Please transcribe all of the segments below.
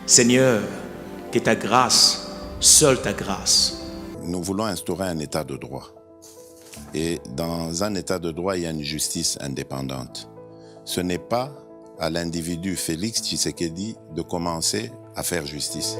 Seigneur, que ta grâce, seule ta grâce. Nous voulons instaurer un état de droit. Et dans un état de droit, il y a une justice indépendante. Ce n'est pas à l'individu Félix Tshisekedi de commencer à faire justice.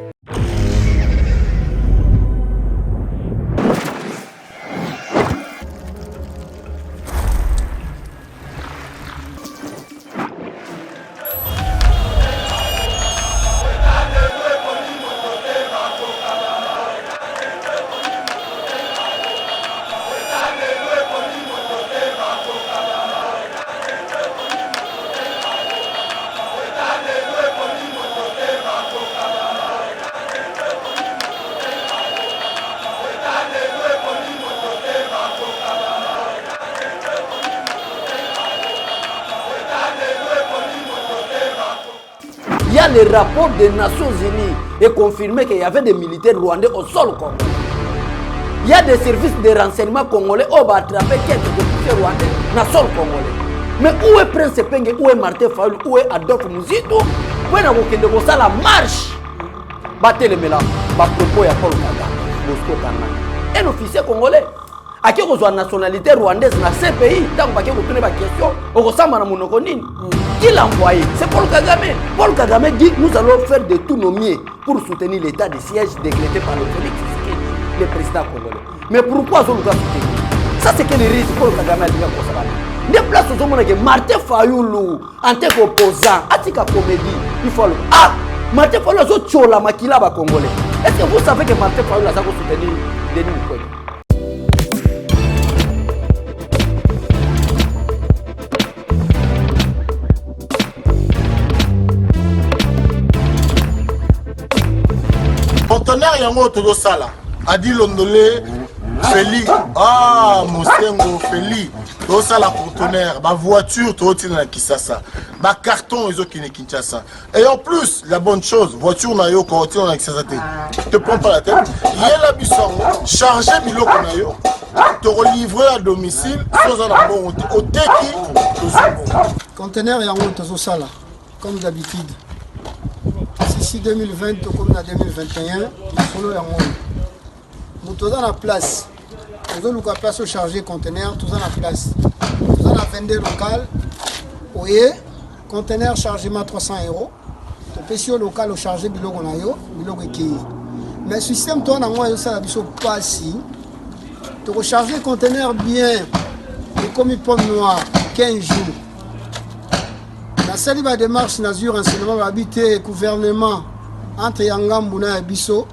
Il y a les rapports des Nations Unies et confirmé qu'il y avait des militaires rwandais au sol congolais. Il y a des services de renseignement congolais qui ont attrapé quelques officiers rwandais dans le sol congolais. Mais où est Prince Penge, où est Martin Fayulu, où est Adolphe Muzito? Où est la marche? Battez le mélange, propos ya Paul Kagame, un officier congolais. À qui la nationalité rwandaise dans ces pays, tant que vous posez la question, on ressemble à mon nini. Qui l'a envoyé? C'est Paul Kagame. Paul Kagame dit nous allons faire de tout nos mieux pour soutenir l'état de siège décrété par le Félix Tshisekedi, le président congolais. Mais pourquoi Zoluka soutenir? Ça c'est que le risque Paul Kagame a dit à Kosabana. Des places où on a que Martin Fayulu, en tant qu'opposant, Atika Comédie, il faut le. Ah! Martin Fayulu a dit la maquilla ba congolais. Est-ce que vous savez que Martin Fayulu a soutenir Denis Mukwege? Conteneur yango todo sala adi londolé Feli Mosengo Feli todo sala conteneur ba voiture todo tina na Kisasa ba carton ezo kine Kinshasa et en plus la bonne chose voiture na yo ko tina na Kisasa te prends pas la tête yela bisongo charger biloko na yo te relivrer à domicile sans en bon au teki conteneur yango todo sala comme d'habitude. Ici 2020 comme en 2021, nous sommes dans la place. Nous avons la place au chargé conteneur, nous sommes dans la place. Nous avons la vendeur locale, oui, conteneur chargement 300 €. Nous payons local au chargé bilogo na yo, bilogo qui. Mais le système toi na moi ça la biso pas si. Tu recharger conteneur bien et comme il pomme noir 15 jours. La seule démarche Nazur renseignement habité gouvernement entre Yangambuna et Bisso.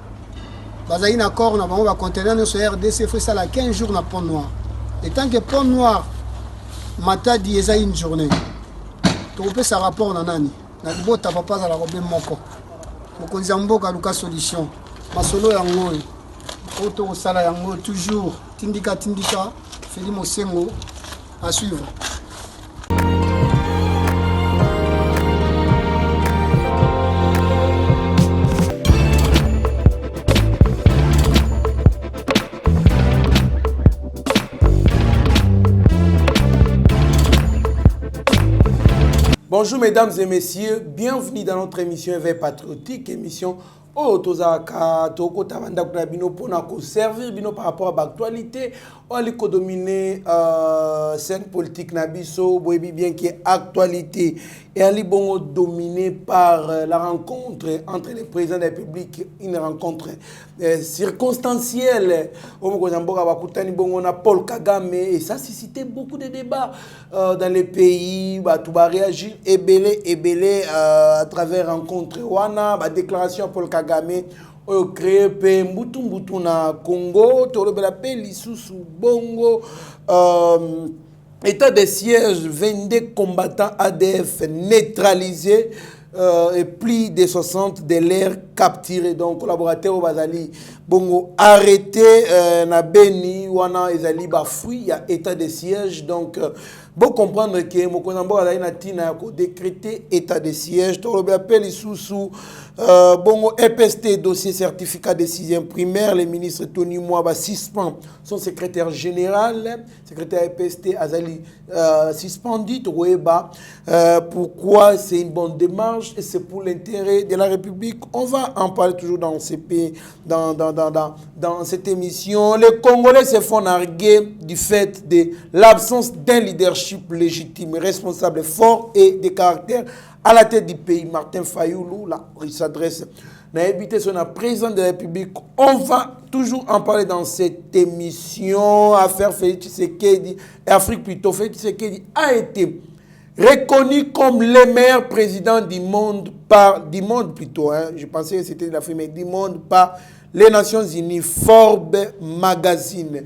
Bazaï na accord na bango ba conteneur sur RDC fait ça la 15 jours na pont noir. Et tant que pont noir mata di eza une journée. Tu peux ça rapport na nani. Na bota papa za la robe moko. Mokonzi mboka luka solution. Masolo yango. Auto sala yango toujours tindika Feli Mosengo à suivre. Bonjour mesdames et messieurs, bienvenue dans notre émission Éveil Patriotique, émission Tozaka Toko Tavanda Kunabino pour nous servir par rapport à l'actualité, on a dominer scène politique Nabiso, bien qui est actualité et elle est bon dominée par la rencontre entre les présidents de la République, une rencontre circonstancielle. On a Paul Kagame et ça suscité beaucoup de débats dans les pays, tout va réagir et belé à travers rencontre wana, déclaration Paul Kagame créé pe mbutu na Congo, tolobela pe lisusu bongo état de siège 22 combattants ADF neutralisés et plus de 60 de l'air capturés. Donc collaborateurs au Bazali bongo arrêté na Beni wana ezali bafoui, il y a état de siège donc Bon comprendre que Mokonambo a une tina ko décréter état de siège. To le appel sous bon EPST dossier certificat de 6e primaire. Le ministre Tony Mwaba suspend son secrétaire général, secrétaire EPST Azali suspendu. Pourquoi c'est une bonne démarche et c'est pour l'intérêt de la République. On va en parler toujours dans CP, dans cette émission. Les Congolais se font narguer du fait de l'absence d'un leadership légitime, responsable, fort et de caractère à la tête du pays. Martin Fayoulou, là, il s'adresse à éviter son président de la République. On va toujours en parler dans cette émission. Affaire Félix Tshisekedi, Afrique plutôt. Félix Tshisekedi a été reconnu comme le meilleur président du monde plutôt. Je pensais que c'était l'Afrique, mais du monde par les Nations Unies, Forbes Magazine.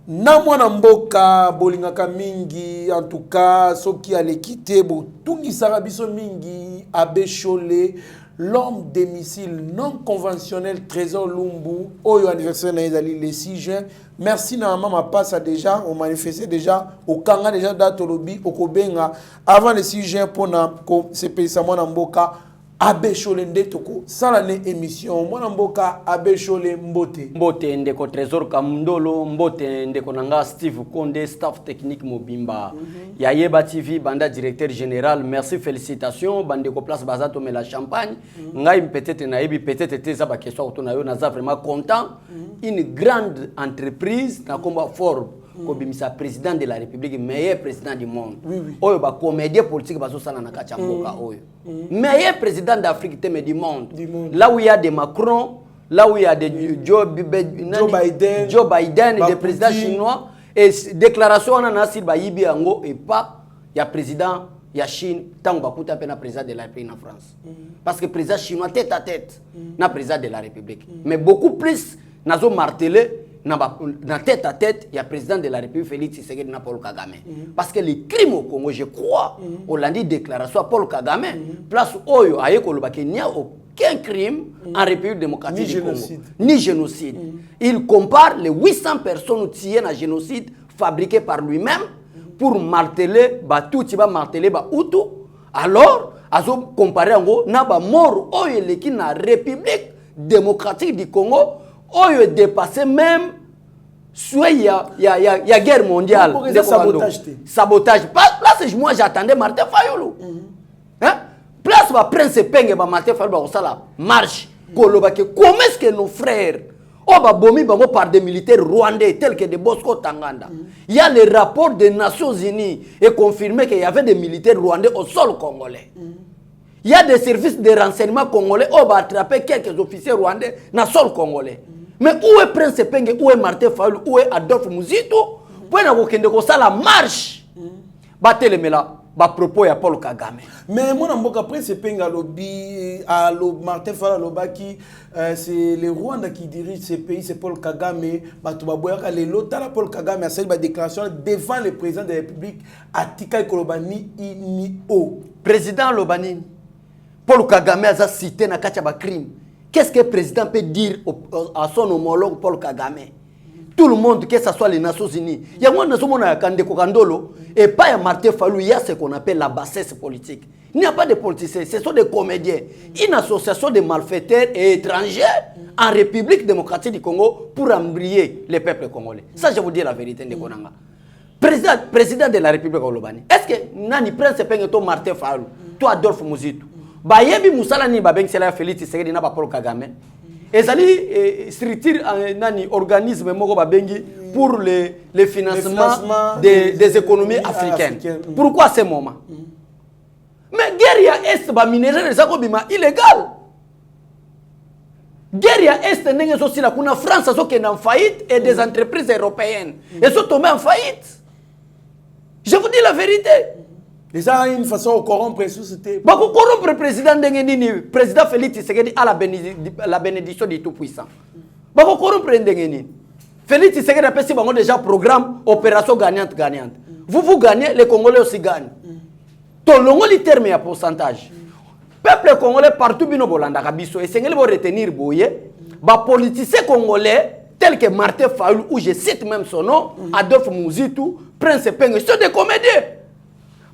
Na mwana mboka bolingaka mingi en tout cas soki alekite bo tungi sarabiso mingi Abbé Cholé, l'homme des missiles non conventionnel Trésor Lumbu oyo anniversaire na ezali le 6 juin. Merci na mama passa déjà on manifestait déjà au kanga déjà date lobi okobenga avant le 6 juin pona ko sepelisa mwana mboka Abbé Cholé ndetoko salane émission mwana mboka Abbé Cholé mbote ndeko Trésor Kamundolo mbote ndeko nanga Steve Konde staff technique mobimba ya Yeba TV banda directeur général merci félicitations bandeko place bazato mais la champagne ngai peut-être na yebi peut-être teza ba question autour na yo naza vraiment content une grande entreprise na komba Forbes kobimisa président de la République meilleur président du monde oyo ba comédien politique baso sala na kachamboka oyo meilleur président d'Afrique teme du monde là où il y a des Macron là où il y a des Joe Biden des présidents chinois et déclaration on a sur ba yibi yango et pas il y a président ya Chine tant bakuta pe na président de la République en France parce que président chinois tête à tête na président de la République mais beaucoup plus nazo martelé na tête à tête, il y a le président de la République, Félix Tshisekedi, na Paul Kagame. Parce que les crimes au Congo, je crois, on l'a dit déclaration à Paul Kagame, place Oyo, aye Kolobake, il n'y a aucun crime en République démocratique du Congo. Ni génocide. Il compare les 800 personnes tuées dans le génocide fabriqué par lui-même pour marteler, tout qui va marteler, Hutu. Alors, azo comparé en gros, na ba mort Oyo qui na République démocratique du Congo. Oyo est dépassé même soit il y a guerre mondiale de sabotage. Sabotage. Place moi j'attendais Martin Fayoulou. Hein? Place va prince Penge ba Martin Fayoulou ba sala marche kolobake comment est-ce que nos frères ba bomi bango par des militaires rwandais tels que des Bosco Tanganda. Il y a les rapports des Nations Unies et confirmé qu'il y avait des militaires rwandais au sol congolais. Il y a des services de renseignement congolais qui ont attrapé quelques officiers rwandais dans le sol congolais. Mais où est Prince Penge, où est Martin Fayoulou, où est Adolphe Muzito? Pour que la marche, ba propos ya Paul Kagame. Mais mon amboka Prince Penge lobby Martin Fayoulou qui c'est le Rwanda qui dirige ce pays, c'est Paul Kagame. Batubaboyaka le lotala Paul Kagame a fait une déclaration devant le président de la République Atika Kolobani Inio. Président Lobani Paul Kagame a cité na kacha ba crime. Qu'est-ce que le président peut dire à son homologue Paul Kagame? Tout le monde, que ce soit les Nations Unies. Il y a un Nations Unies et pas à Martin Fayoulou, il y a ce qu'on appelle la bassesse politique. Il n'y a pas de politiciens, ce sont des comédiens. Une association de malfaiteurs et étrangers en République démocratique du Congo pour embrayer les peuples congolais. Ça, je vous dis la vérité, Ndekonanga. Président de la République Olobani. Est-ce que Nani Prince Penge to Martin Fayoulou, toi Adolphe Muzito? Bayebi musala ni babeng sela Félix Tshisekedi na Paul Kagame ezali structure nani organisme moko babengi pour le financement des économies africaines. Pourquoi ce moment? Mais guerre est ba minerais ezako bima illégal. Guerre est ndenge so sila kuna France so kena en faillite et des entreprises européennes et sont tombées en faillite. Je vous dis la vérité. Et ça, une façon de corrompre la société. Bah, corrompre le président Dengenini, président Félix Tshisekedi a la bénédiction du Tout-Puissant. Bah, corrompre Dengenini. Félix Tshisekedi a passé déjà programme opération gagnante-gagnante. Vous gagnez, les Congolais aussi gagnent. Tout le monde est terme à pourcentage. Peuple congolais partout, bino bolanda kabiso. Et c'est ce retenir boye. Bah, politiciens congolais tels que Martin Fayoulou, où je cite même son nom, Adolphe Muzito, Prince Penge, sont des comédiens.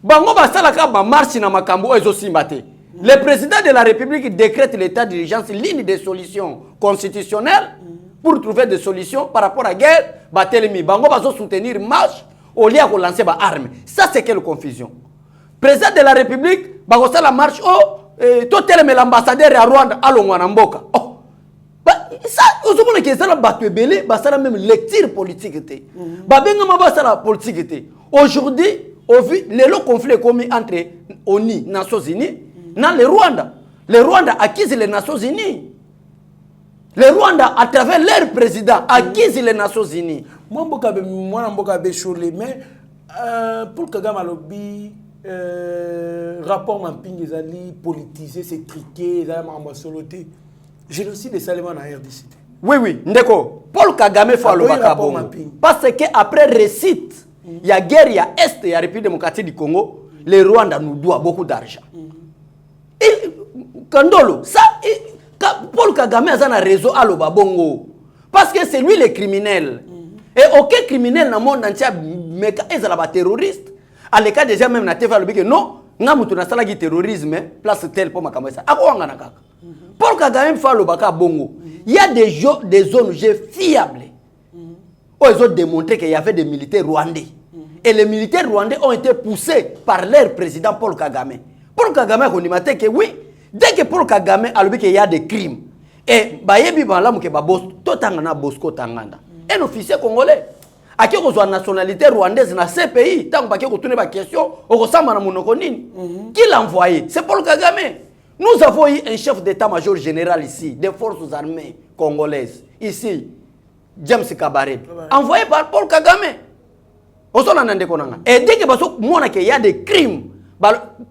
bango basalaka ba marche na makambo ezo simbate. Le président de la République décrète l'état d'urgence, ligne des solutions constitutionnelles pour trouver des solutions par rapport à la guerre. Batelemi bango bazo soutenir marche au lieu de lancer ba armes. Ça c'est quelle confusion. Président de la République bago la marche totel mais l'ambassadeur à Rwanda alongwana mboka. Oh. Ça ozomona ke ça ba tebele ba ça même lecture politique té. Ba benga ma ba ça politique té. Aujourd'hui au vu le conflit commis entre ONU Nations Unies dans le Rwanda. Le Rwanda accuse les Nations Unies. Le Rwanda, à travers leur président, accuse les Nations Unies. Moi, je suis mais pour Kagame Alobi, rapport Mamping, ils politisé, c'est triqué, ils ont génocide des Salémans en RDC. Oui, oui, Ndeko, Paul Kagame fait le Bakabo. Parce qu'après récite, il y a guerre, il y a Est, il y a République démocratique du Congo, le Rwanda nous doit beaucoup d'argent. Et Kandolo, ça, Paul Kagame a un réseau à l'Obabongo. Parce que c'est lui le criminel. Et aucun criminel dans le monde entier est terroriste. À l'écart déjà même na TV que non, nga mutu na sala gi terrorisme place tel pour makamesa. Akwanga na kaka. Paul Kagame fait le baka bongo. Il y a des zones fiables. Où ils ont démontré qu'il y avait des militaires rwandais. Et les militaires rwandais ont été poussés par leur président Paul Kagame. Paul Kagame a dit que oui, dès que Paul Kagame a dit qu'il y a des crimes, et bayebi bala muke babos totangana Bosco Tanganda. Un officier congolais a qui a une nationalité rwandaise dans ces pays, tant que vous avez une question, on ressemble à Monokonine. Qui l'a envoyé? C'est Paul Kagame. Nous avons eu un chef d'état-major général ici, des forces armées congolaises, ici, James Kabaré, envoyé par Paul Kagame. Et dès qu'il y a des crimes,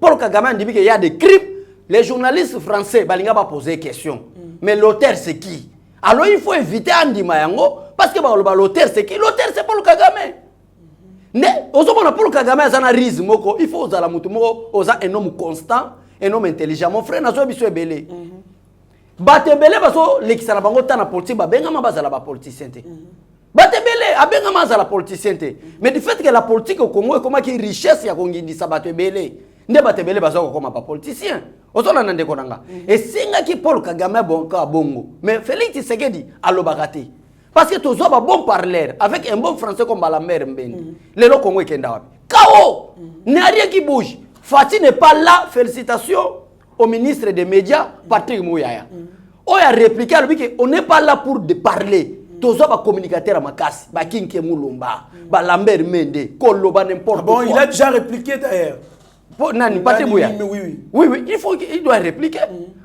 Paul Kagame dit qu'il y a des crimes, les journalistes français vont poser des questions. Mais l'auteur c'est qui? Alors il faut éviter Andy Mayango parce que l'auteur c'est qui? L'auteur c'est Paul Kagame. Mais Paul Kagame a un risque, il faut un homme constant, un homme intelligent. Mon frère n'a pas besoin de belé. Batebele baso lekisala bango tana politique ba benga mabaza la ba politicien té. Batebele abenga mabaza la politicien té. Mais du fait que la politique au Congo est comme qui richesse ya kongindisa batebele. Nde batebele baso ko comme pas politicien. Ozona nande konanga. Et singa ki Paul Kagame bongo. Mais Félix Tshisekedi alobakate. Parce que tozo ba bon parleur avec un bon français comme Balamer Mbende. Le Congo kenda wapi? Kao. N'a rien qui bouge. Fati n'est pas là. Félicitations au ministre des médias, Patrick Mouyaya. On a répliqué on n'est pas là pour de parler. Tous les communicateurs à Makassi, Bakinke Moulumba, Lambert Mende, Koloba n'importe quoi. Bon, il a déjà répliqué d'ailleurs. Nani, Patrick Mouyaya. Oui, il doit répliquer.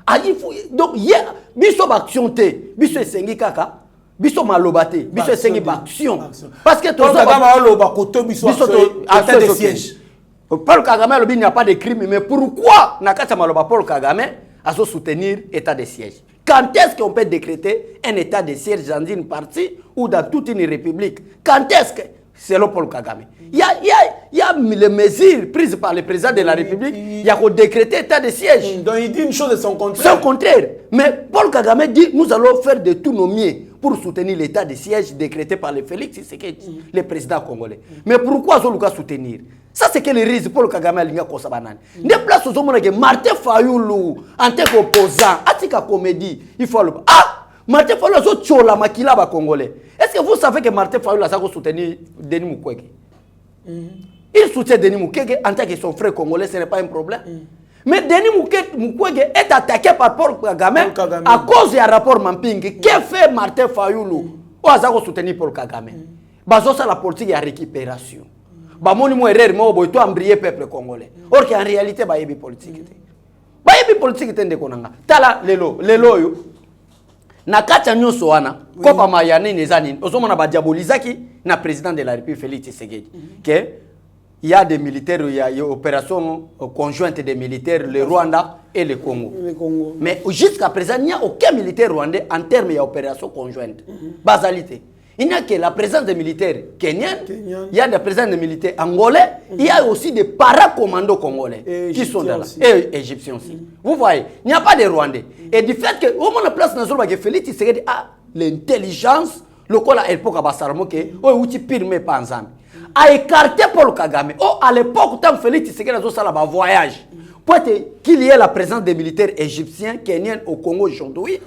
Ah, il faut, donc, hier, biso action té, biso sengi kaka, biso malobate, biso sengi action. Parce que tous les des sièges. Paul Kagame il n'y a pas de crime, mais pourquoi Nakata Maloba Paul Kagame a soutenir l'état de siège? Quand est-ce qu'on peut décréter un état de siège dans une partie ou dans toute une république? Quand est-ce que c'est le Paul Kagame? Il y a les mesures prises par le président de la République, il y a qu'on décréter état de siège. Donc il dit une chose de son contraire. Son contraire. Mais Paul Kagame dit nous allons faire de tout nos mieux pour soutenir l'état de siège décrété par le Félix Tshisekedi, le président congolais. Mais pourquoi Zoluka soutenir? Ça, c'est que le risque pour le Kagame Alinga Kosabanane. Ne place aux hommes que Martin Fayoulou, en tant qu'opposant, Atika Comédie, il faut le. Ah! Martin Fayoulou a tchola makila ba Congolais. Est-ce que vous savez que Martin Fayoulou a soutenu Denis Mukwege? Il soutient Denis Mukwege en tant que son frère congolais, ce n'est pas un problème. Mais Denis Mukwege est attaqué par Paul Kagame à cause du rapport Mamping. Que fait Martin Fayoulou? Ou a soutenu Paul Kagame? Bazo ça la politique de récupération. Bamoni mo erreur mo boito embrier peuple congolais. Or qu'en réalité ba yebi politique té. Ba yebi politique té ndekonanga. Tala lelo yo. Na kacha nyoso wana kopa mayane nezani. Ozomona ba diabolizaki na président de la République Félix Tshisekedi. Que il y a des militaires, il y a une opération conjointe des militaires, le Rwanda et le Congo. Mais jusqu'à présent, il n'y a aucun militaire rwandais en termes d'opération conjointe. Basalité. Il n'y a que la présence des militaires kenyans, il y a la présence des militaires angolais, il y a aussi des paracommandos congolais qui sont là. Et égyptiens aussi. Vous voyez, il n'y a pas de Rwandais. Et du fait que, au moins la place nationale, Félix Tshisekedi a l'intelligence, le col à l'époque à Bassaramo, que, ou tu pires, mais pas ensemble. a écarté Paul Kagame. Oh, à l'époque, tant Félix Tshisekedi a fait un voyage. Pour qu'il y ait la présence des militaires égyptiens, kenyans au Congo aujourd'hui,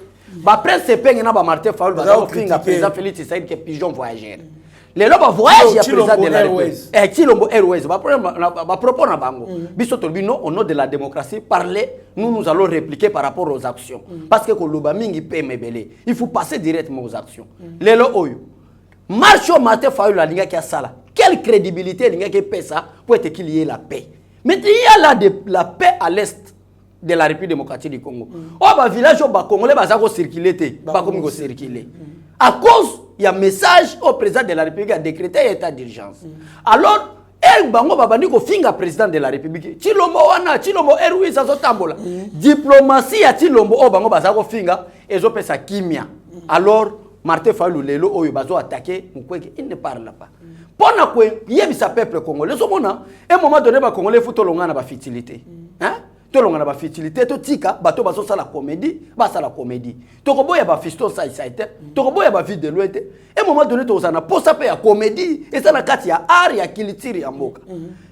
après ce pays, Martin Fayulu va faire président Félix Tshisekedi qui est pigeon voyageur. Les gens voyagent, il y a président de la République. Chilombo Airways, va proposer bango. Bisotolbino, au nom de la démocratie, parler, nous allons répliquer par rapport aux actions. Parce que Koluba Mingi paie mebele. Il faut passer directement aux actions. Les gens oyo. Marche au Martin Fayulu la liga qui a ça là. Quelle crédibilité la liga qui paie ça pour être qu'il y ait la paix. Mais il y a la paix à l'est de la République démocratique du Congo. Oh, bah village au Congolais, bah ça va circuler, bah comme il circuler. À cause il y a un message au président de la République a décrété état d'urgence. Alors, el bango babandi ko finga président de la République. Chilombo wana, Chilombo Airways ça tambola. Diplomatie ya Chilombo o bango baza ko finga ezo pesa kimia. Alors, Martin Fayulu lelo oyo bazo attaquer mukweke, il ne parle pas. Pona ko yebisa peuple congolais so mona, un moment donné ba congolais futo longa na ba futilité. Hein? To longa na ba futilité to tika bato bazo sala comédie, ba sala comédie. To ko boya ba fiston ça été, to ko boya ba vie de l'ouete. Un moment donné to za na posa pe ya comédie et ça na kati ya art ya kilitiri ya mboka.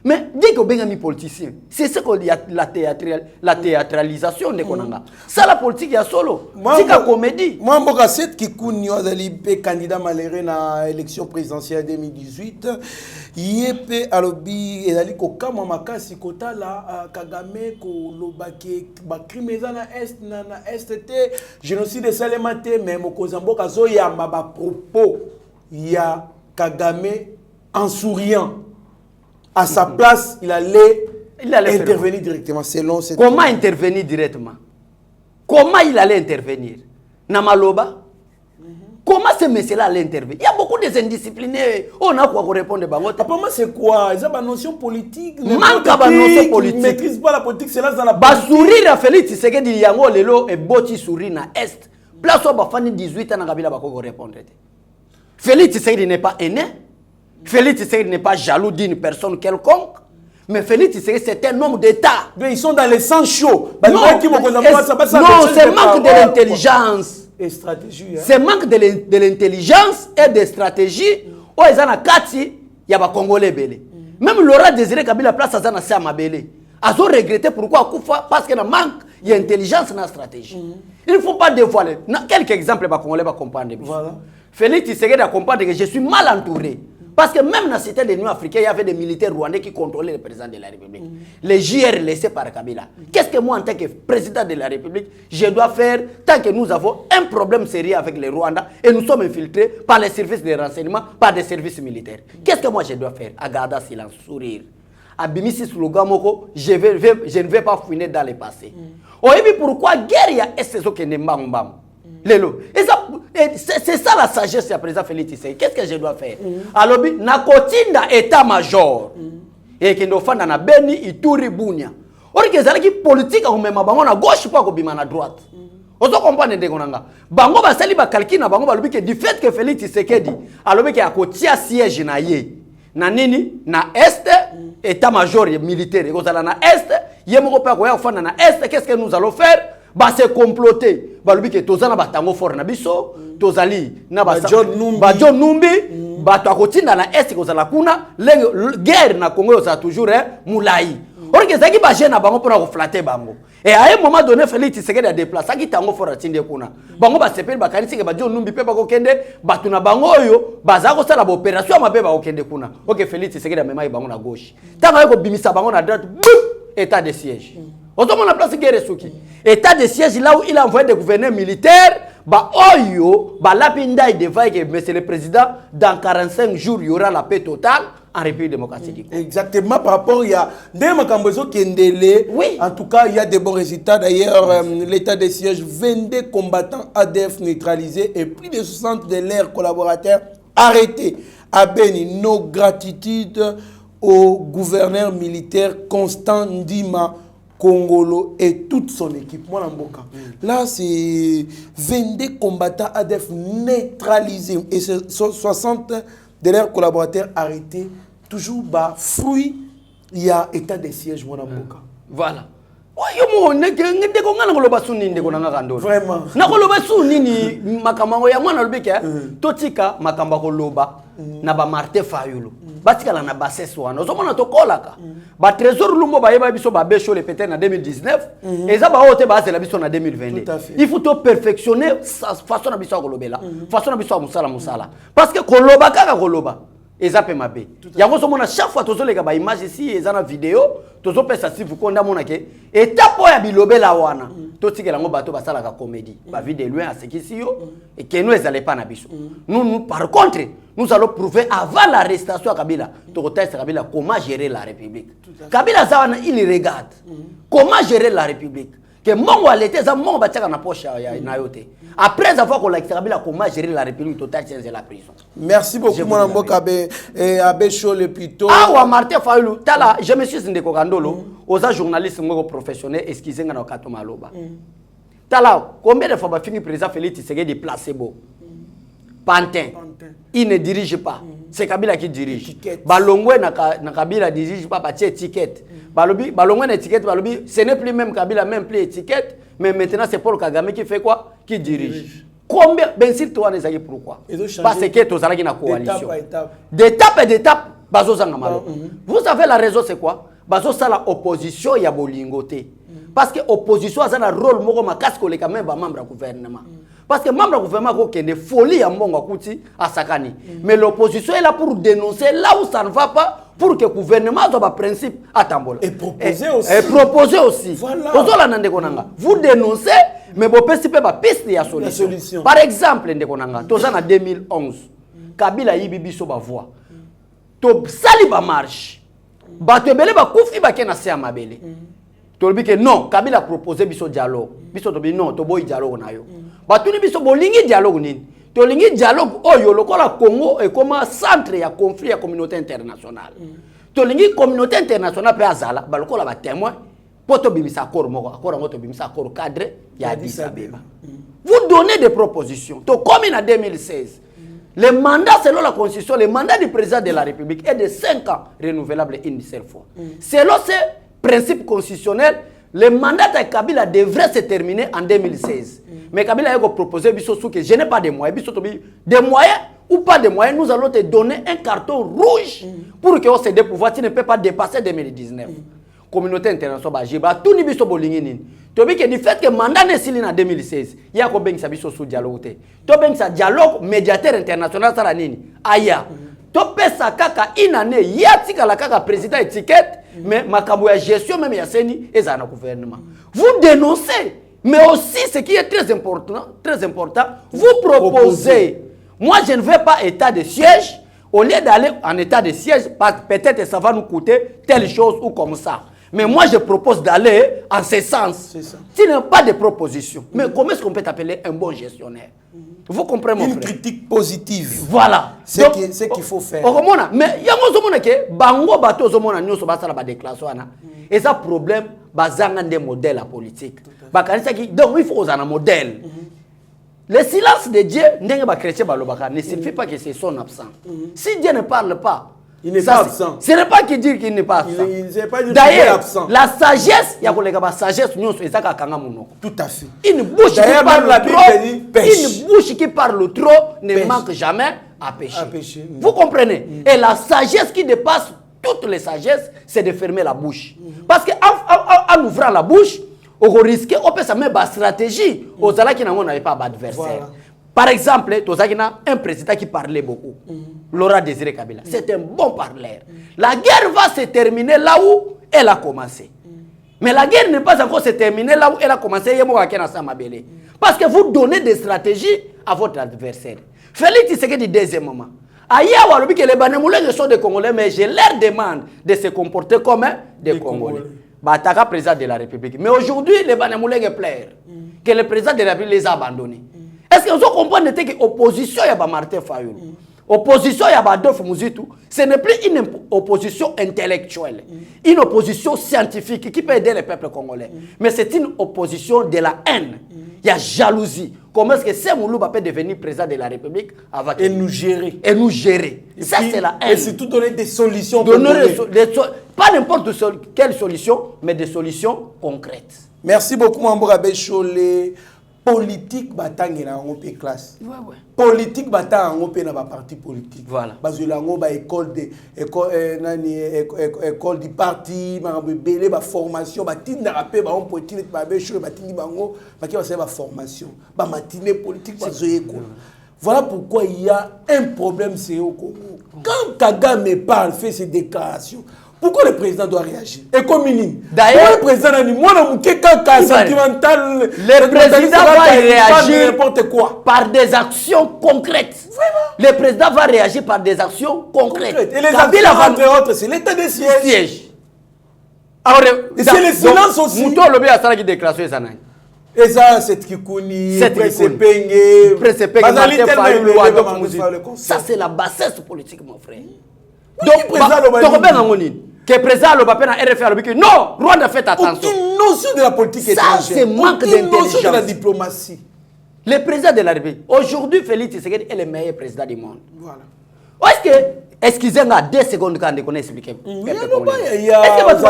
Mais dit que benga mi politicien, c'est ce qu'on dit la théâtralisation de konanga. Ça la politique ya solo, tika comédie. Moi mboka set ki kuni ozali pe candidat malheureux na élection présidentielle 2018. Yépe alobi ezali ko kama makasi kotala Kagame ko lobake ba crime na est na STT génocide salemate mais mokozamboka zo ya ba propos ya Kagame en souriant à sa place il allait intervenir directement selon cette comment intervenir directement comment il allait intervenir na maloba. Comment ce monsieur-là allait intervenir? Il y a beaucoup de indisciplinés. On a quoi répondre. Apparemment, c'est quoi? Ils ont une notion politique. Manque de notion politique. Ils ne maîtrisent pas la politique. C'est là dans la politique. Sourire à Félix Tshisekedi Yango Lelo et Boti sourire na Est. Place où Bafani 18 ans, Kabila va répondre. Félix Tshisekedi n'est pas aîné. Félix Tshisekedi n'est pas jaloux d'une personne quelconque. Mais Félix Tshisekedi, c'est un homme d'État. Ils sont dans les sangs chauds. Non, c'est manque de l'intelligence. Et stratégie. Hein? C'est manque de l'intelligence et de stratégie. Oh, ils ont kati, il y a des Congolais belé. Même Laurent Désiré Kabila place à Zana Sama belé. Ils ont regretté pourquoi Koufa parce qu'il y a manque, il y a intelligence dans la stratégie. Il ne faut pas dévoiler. Quelques exemples, les Congolais vont comprendre. Voilà. Félix Tshisekedi a compris que je suis mal entouré. Parce que même dans la cité de l'Union africaine, il y avait des militaires rwandais qui contrôlaient le président de la République. Les JR laissés par Kabila. Qu'est-ce que moi, en tant que président de la République, je dois faire tant que nous avons un problème sérieux avec les Rwandais et nous sommes infiltrés par les services de renseignement, par des services militaires. Qu'est-ce que moi je dois faire? À garder silence, sourire. À Bimisi slogan moko, je ne vais pas fouiner dans le passé. Et puis pourquoi guerre y a SSO qui n'est pas mbam? C'est ça la sagesse du président Félix Tshisekedi. Qu'est-ce que je dois faire? Alors, nakotinda état-major. Et qui nous fait na Beni, Ituri, Bunia. Or que ça qui politique on même bango na gauche pas ko bima na droite. On se comprend ndenge nanga. Bango ba sali ba calcul na bango ba lobi que du fait que Félix Tshisekedi alobi que akotia siège na ye. Na nini na est état-major militaire. Et kozala na est, yemoko pa ko ya fana na est, qu'est-ce que nous allons faire? Bah c'est comploté. Bah lui que tozana batango fort na biso, tozali na ba John Numbi, bah to akotinda na est kozala kuna, guerre na Congo ça toujours moulai. Or que ça qui ba jeune na bango pour flatter bango. Et à un moment donné Félix Tshisekedi a déplacé qui tango fort atinde kuna. Bango ba sepel ba kanisi ke ba John Numbi pe ba ko kende, ba tuna bango yo, ba za ko sala ba opération ma pe ba ko kende kuna. OK Félix Tshisekedi a memai bango na gauche. Tanga ko bimisa bango na droite, état de siège. On a place guerre souki. État de siège là où il a envoyé des gouverneurs militaires, bah oyo, bah lapinda il devait que monsieur le président dans 45 jours il y aura la paix totale en République démocratique du Congo. Exactement par rapport il y a des Makambozo qui est oui. En tout cas, il y a des bons résultats d'ailleurs l'état de siège 22 combattants ADF neutralisés et plus de 60 de leurs collaborateurs arrêtés. À Beni, nos gratitudes au gouverneur militaire Constant Ndima Congolo et toute son équipe. Moi, là, c'est 22 combattants ADF neutralisés et 60 de leurs collaborateurs arrêtés. Toujours bas, fruit, il y a état de siège. Voilà. Oyo mo ndeko ngana koloba suni ndeko nanga kandolo. Vraiment. Na koloba suni ni makambo ya mwana lobeke totika makamba koloba na ba Martin Fayulu. Batika la na bassesse wana. Ozomona to kolaka. Ba trésor lumbo ba yeba biso ba becho le peut-être na 2019 et ça ba ote ba c'est la biso na 2022. Il faut to perfectionner façon na biso kolobela. Façon na biso musala. Parce que koloba kaka koloba. Ezape mabe. Yango somona chaque fois tozo leka ba image ici ezana vidéo, tozo pesa si vous konda mona ke étape ya bilobela wana. Totikela ngo bato basala ka comédie. Ba vidéo loin à ce qui si yo et que nous ezale pas na biso. Nous par contre, nous allons prouver avant l'arrestation à Kabila, tokotesta Kabila comment gérer la République. Kabila zawana il regarde comment gérer la République. Que mongo alete za mongo bataka na poche ya na yote. Après avoir collecté Kabila comment gérer la République totale c'est la prison. Merci beaucoup mon amboka abe show le plutôt. Ah wa Martin Fayulu tala je me suis ndeko kandolo aux journalistes ngo professionnel excusez nga na kato maloba. Tala combien de fois ba fini président Félix Tshisekedi placebo. Pantin. Il ne dirige pas. C'est Kabila qui dirige. Balongwe na Kabila dirige pas par étiquette. Balongwe na étiquette balobi ce n'est plus même Kabila même plus étiquette mais maintenant c'est Paul Kagame qui fait quoi? Qui dirige. Combien ben si toi les aïe pourquoi? Parce que tous allez na coalition. D'étape bazo zanga malo. Vous savez la raison c'est quoi? Bazo ça la opposition ya bolingoté. Parce que opposition a un rôle moko makasi ko le quand même ba membre du gouvernement. Parce que membre du gouvernement ko kende folie ya mbongo akuti asakani. Mais l'opposition est là pour dénoncer là où ça ne va pas pour que le gouvernement soit un principe à Tambola. Et proposer aussi. Et proposer aussi. Voilà. Vous dénoncez, mais vous pouvez pas piste de solution. Par exemple, en 2011, Kabila yibibi so ba voix. To sali ba marche. Ba te bele ba kufi ba kena se amabele. To bi que non, Kabila proposé biso dialogue. Biso to bi non, to boy dialogue na yo. Ba tuni biso bolingi dialogue nini. Tolingi dialogue oyo lokola Congo et comme centre ya conflit ya communauté internationale. Tolingi communauté internationale pe azala ba lokola ba témoin poto bimisa accord moko accord ngoto bimisa accord cadre ya Addis Abeba. Vous donnez des propositions. To comme en 2016. Le mandat selon la constitution, le mandat du président de la République est de 5 ans renouvelable une seule fois. Selon ces principes constitutionnels, le mandat de Kabila devrait se terminer en 2016. Mais Kabila a proposé que je n'ai pas de moyens. Des moyens ou pas de moyens, nous allons te donner un carton rouge pour que on se pouvoir. Tu ne peux pas dépasser 2019. Communauté internationale, tout le monde bolingini. Tu vois que du fait que le mandat n'est pas en 2016, il y a combien de sous dialogue. Tu vois que dialogue médiateur international, ça nini. Aya. Tu peux ça kaka une année, il y a tika la kaka président étiquette, mais makambo ya gestion même ya seni et ça na gouvernement. Vous dénoncez. Mais aussi, ce qui est très important, vous proposez. Moi, je ne veux pas état de siège. Au lieu d'aller en état de siège, peut-être ça va nous coûter telle chose ou comme ça. Mais moi, je propose d'aller en ce sens. Tu n'as pas de proposition. Mais comment est-ce qu'on peut t'appeler un bon gestionnaire? Vous comprenez, mon frère? Une critique positive. Voilà. C'est ce qu'il faut faire. Mais il y a un bango bato zomona nyoso basala ba déclaration ana. Et ça problème bazanga des modèles politique. Donc il faut un modèle. Le silence de Dieu ne signifie pas que c'est son absent. Si Dieu ne parle pas, il n'est pas absent. Ce n'est pas qu'il dit qu'il n'est pas absent. D'ailleurs, la sagesse, il y a la sagesse, tout à fait. Une bouche qui parle trop ne manque jamais à pécher. Vous comprenez? Et la sagesse qui dépasse toutes les sagesses, c'est de fermer la bouche. Parce qu'en ouvrant la bouche, on risque, on peut mettre une stratégie. Aux ala qui n'avaient pas d'adversaire. Par exemple, un président qui parlait beaucoup, Laurent Désiré Kabila. C'est un bon parleur. La guerre va se terminer là où elle a commencé. Mais la guerre n'est pas encore se terminée là où elle a commencé. Parce que vous donnez des stratégies à votre adversaire. Félix Tshisekedi dit deuxièmement. Ailleurs, que les Banémoulins sont des Congolais, mais je leur demande de se comporter comme des Congolais. Bataka président de la République. Mais aujourd'hui, les Banémoulins plairent que le président de la République les a abandonnés. Est-ce que vous comprenez que l'opposition est Martin Fayulu? Opposition à Adolphe Muzitu, ce n'est plus une opposition intellectuelle, une opposition scientifique qui peut aider le peuple congolais. Mais c'est une opposition de la haine. Il y a jalousie. Comment est-ce que Semoulouba peut devenir président de la République avec et nous gérer. Et nous gérer. Et ça, puis, c'est la haine. Et surtout donner des solutions. Pas n'importe quelle solution, mais des solutions concrètes. Merci beaucoup, Mamboura Bécholé. Politique batang na ngopé classe. Ouais. Politique batang ngopé na ba parti politique. Voilà. Parce que la ngoba école du parti, ba belé ba formation, ba tinda rapé ba on politique ba béchole ba tindi bango, ba ki ba formation, ba matinée politique ba zoyeko. Voilà pourquoi il y a un problème c'est au Congo. Quand Kagame parle, fait ses déclarations, pourquoi le président doit réagir? Et comme d'ailleurs, le président a dit, moi, sentimental, le président va réagir n'importe quoi. Par des actions concrètes. Vraiment? Le président va réagir par des actions concrètes. Et les actions, entre autres, c'est l'état de siège. Alors, et c'est le silence aussi. Mouton le bien à qui déclaration ça. Et ça, c'est Kikouni, ça, c'est la bassesse politique, mon frère. Donc, que le président Lobapé a RFA non, Rwanda fait attention. Aucune notion de la politique étrangère. Ça, c'est manque d'intelligence. De la diplomatie. Le président de la République, aujourd'hui, Félix Tshisekedi est le meilleur président du monde. Voilà. Est-ce que, excusez-moi, 2 secondes quand on explique. Est-ce que votre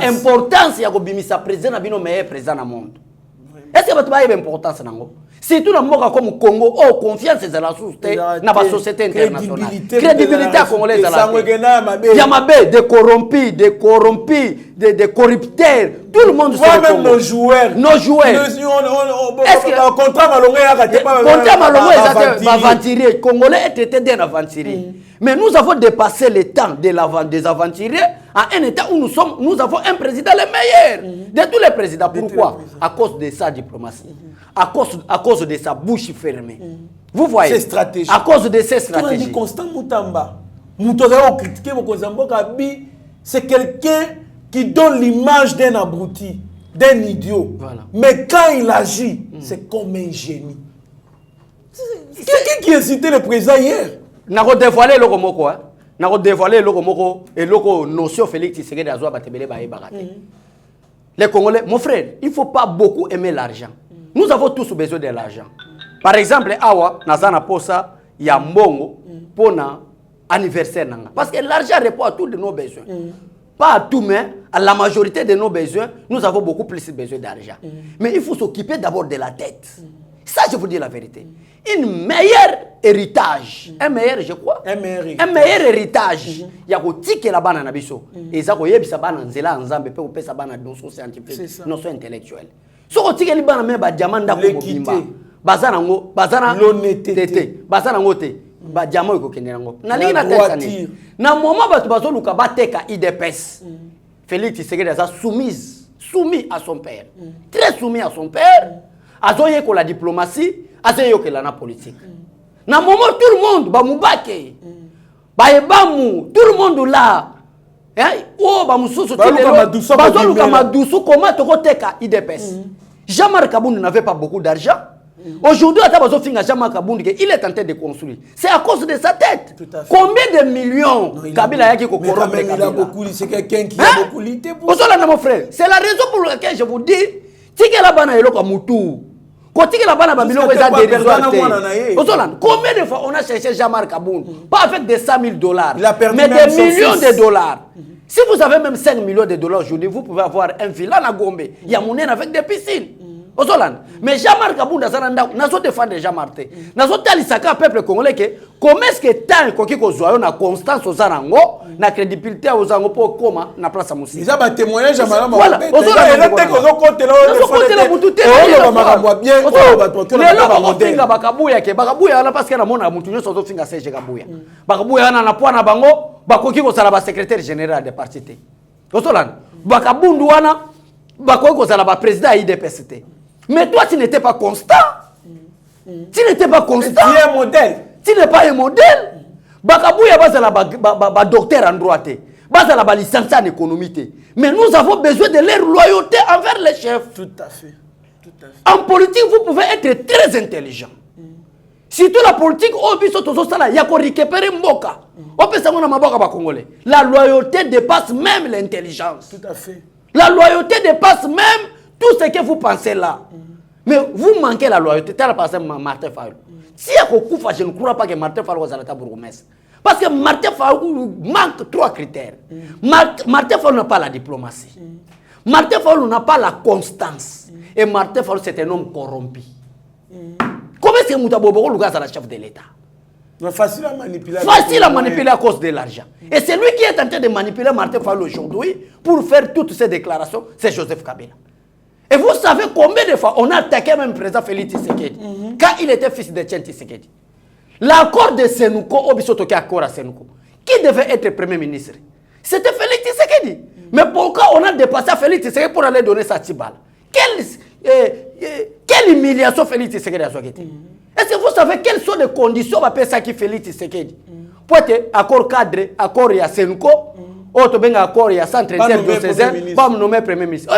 importance, il y a un président qui est le meilleur président du monde? Est-ce que votre importance surtout dans le monde comme le Congo, confiance dans la société internationale. Crédibilité congolaise. Il y a des corrompus, des corrupteurs. Tout le monde sait. Même nos joueurs. Est-ce que le contrat malheureux est aventurier. Congolais est traité d'un aventurier. Mais nous avons dépassé le temps des aventuriers à un état où nous avons un président le meilleur de tous les présidents. Pourquoi? À cause de sa diplomatie. À cause de sa bouche fermée. Vous voyez? C'est stratégique. À cause de ces stratégies. Constant Moutamba. C'est quelqu'un qui donne l'image d'un abruti, d'un idiot. Voilà. Mais quand il agit, c'est comme un génie. Quelqu'un qui a cité le président hier. N'a pas dévoilé le Romoko. N'a pas dévoilé le Romoko et le notion Félix Tshisekedi Azwa Batebele Baye Barate. Les Congolais, mon frère, il ne faut pas beaucoup aimer l'argent. Nous avons tous besoin de l'argent. Par exemple, Awa, Nazana Posa, Yambongo, Pona, anniversaire. Parce que l'argent répond à tous nos besoins. Pas à tout, mais à la majorité de nos besoins, nous avons beaucoup plus besoin d'argent. Mais il faut s'occuper d'abord de la tête. Ça, je vous dis la vérité. Un meilleur héritage. Un meilleur, je crois. Un meilleur héritage. Il y a que la banane na biso. Et ça, il y a des banane nzela nzambe pe opesa banane notion scientifique, notion intellectuelle. So ko tike li banane me ba diamant da ko bimba. Bazana l'honnêteté. Bazana ngote. Ba diamant ko kende ngo. Na lingi na tête sani. Na moment ba bazo luka bateka IDPS. Félix Tshisekedi a soumis à son père. Très soumis à son père. Azoye ko la diplomatie, azoye ko la politique. Na moment tout le monde ba mubake. Ba ebamu, tout le monde là. Hein? Oh ba mususu bazoluka madusu comment to koteka IDPS. Jean-Marc Kabund n'avait pas beaucoup d'argent. Aujourd'hui, il est en train de construire. C'est à cause de sa tête. Combien de millions Kabila a qui corrompt Kabila? Il a beaucoup, c'est quelqu'un qui a beaucoup lutté pour ça. Mon frère, c'est la raison pour laquelle je vous dis, combien de fois on a cherché Jean-Marc Kabund? Pas avec des $100,000, mais des millions de dollars. Si vous avez même 5 millions de dollars aujourd'hui, vous pouvez avoir un villa à Gombe. Il y a mon avec des piscines. Mais Jean-Marc Kabund n'a pas défendu Jean-Marc. N'a pas dit peuple congolais que comment est-ce que tant que na constance aux Arango, na crédibilité aux Arango pour comment na place à Moussi. Ils ont un témoignage à Madame. Voilà. Secrétaire général des partis. Bakabundu wana bakoki kozala ba président à IDPST. Mais toi tu n'étais pas constant. Tu n'étais pas constant. Tu es un modèle. Tu n'es pas un modèle. Bakabouya bazala ba docteur en droit te. Bazala ba licence en économie te. Mais nous avons besoin de leur loyauté envers les chefs. Tout à fait. Tout à fait. En politique, vous pouvez être très intelligent. Surtout la politique, oh, biso tozo sala, il y a qu'on récupérer mboka. On peut savoir na maboka ba congolais. La loyauté dépasse même l'intelligence. Tout à fait. La loyauté dépasse même tout ce que vous pensez là. Mais vous manquez la loyauté. Tel par exemple Martin Fayulu. Si il y a Koufa, je ne crois pas que Martin Fayulu va être bourgmestre. Parce que Martin Fayulu manque 3 critères. Martin Fayulu n'a pas la diplomatie. Martin Fayulu n'a pas la constance. Et Martin Fayulu, c'est un homme corrompu. Comment est-ce que Moutabobo Louga est la chef de l'État? Facile à manipuler. Facile à manipuler à cause de l'argent. Et c'est lui qui est en train de manipuler Martin Fayulu aujourd'hui pour faire toutes ces déclarations, c'est Joseph Kabila. Et vous savez combien de fois on a attaqué même le président Félix Tshisekedi quand il était fils de Tchène Tshisekedi. L'accord de Senouko, Obisotoki accord à Senouko, qui devait être premier ministre? C'était Félix Tshisekedi. Mais pourquoi on a dépassé Félix Tshisekedi pour aller donner sa tibale? Quelle humiliation Félix Tshisekedi a été? Est-ce que vous savez quelles sont les conditions pour ça qui Félix Tshisekedi? Pour être accord cadre, accord à Senouko, autre accord à centre diocésain, pas nommé premier ministre.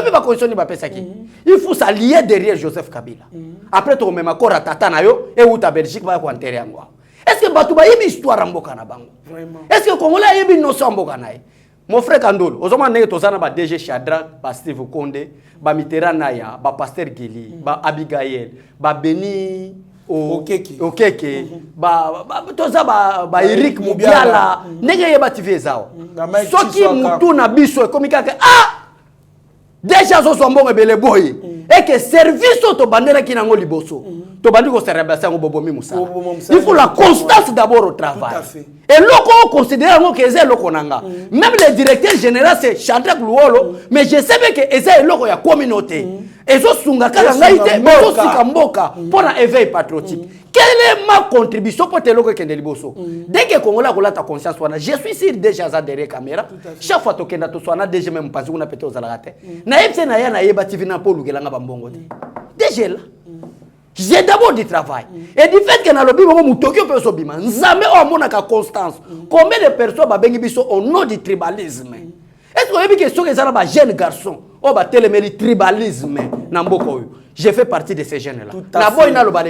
Il faut s'allier derrière Joseph Kabila. Après tout même accord à Tatanayo et où ta Belgique va enterrer en moi. Est-ce que Batouba y a une histoire en Bokana Bango? Est-ce que Congolais y a une notion en Bokana? Mon frère Kandolo, aux hommes nègres tous ba DG Chadra, ba Steve Konde, ba Mitterrand Naya, ba Pasteur Gili, ba Abigail, ba Beni Okeke, ba toza ba Eric Mubiala, nègre y a bativé zao. Soki mutu na biso comme kaka déjà zo sombo ebele boy et que service to bandera ki nango liboso. To bandi ko serabasa ngo bobomi musala. Il faut la constance d'abord au travail. Et loko considère ngo que c'est loko nanga. Même le directeur général c'est Chandrack Luolo, mais je sais que c'est loko ya communauté. Ezo sunga kala ngaite, mais zo sikamboka pour un éveil patriotique. Quelle est ma contribution pour te loko kende liboso? Dès que Congola kola ta conscience wana, je suis sûr déjà ça derrière caméra. Chaque fois to kenda to swana déjà même pas on a pété aux alagate. Na yebse na ya na yeba TV na polu gelanga bambongo te. Déjà là. J'ai d'abord du travail. Et du fait que dans le bima mutokyo pe so bima, nzambe o mona ka constance. Combien de personnes ba bengi biso au nom du tribalisme? Est-ce que vous avez question que ça ba jeune garçon, o ba téléméri tribalisme na mboko oyo? Je fais partie de ces jeunes-là.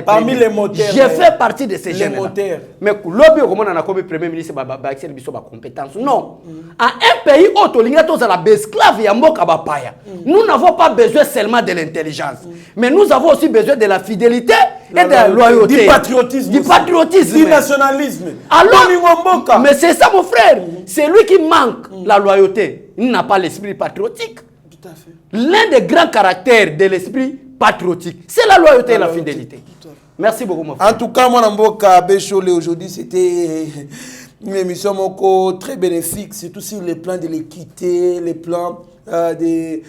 Parmi les moteurs. Je fais partie de ces jeunes-là. Mais l'objet comme on a comme premier ministre accès biso ba compétence. Non. À un pays où tolinga tous la esclave ya mboka ba paya. Nous n'avons pas besoin seulement de l'intelligence, mais nous avons aussi besoin de la fidélité et de la loyauté. Du patriotisme. Du patriotisme. Du nationalisme. Alors, mais c'est ça mon frère. C'est lui qui manque la loyauté. Il n'a pas l'esprit patriotique. Tout à fait. L'un des grands caractères de l'esprit patriotique, c'est la loyauté et la fidélité. Merci beaucoup, mon frère. En tout cas, moi, Namboka Bécholé, aujourd'hui, c'était une émission très bénéfique, surtout sur les plans de l'équité, les plans de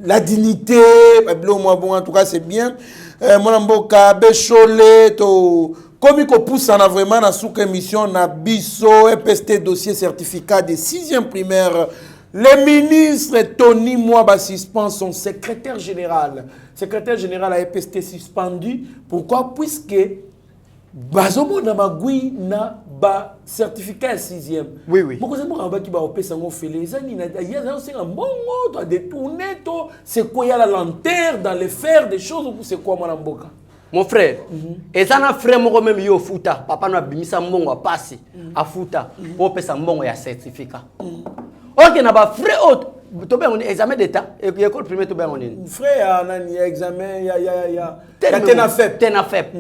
la dignité. En tout cas, c'est bien. Moi, Namboka Bécholé, comme il pousse en vraiment dans cette émission, na biso, EPST dossier certificat de 6e primaire. Le ministre Tony Mwaba suspend son secrétaire général. Secrétaire général a EPST suspendu. Pourquoi? Puisque Bazomo na magui na ba certificat 6e. Oui, oui. Pourquoi c'est moi qui va opérer ça on fait les années il y a un bon mot à détourner to c'est quoi il y a la lenteur dans les faire des choses ou c'est quoi mon mboka? Mon frère, et ça n'a frère moi même yo futa papa na bimisa mbongo passi a futa pour pesa mbongo ya certificat. Ok, na ba frère autre. Tu as un examen d'état et l'école primaire tu as un frère il y a examen il y a tenafep tenafep.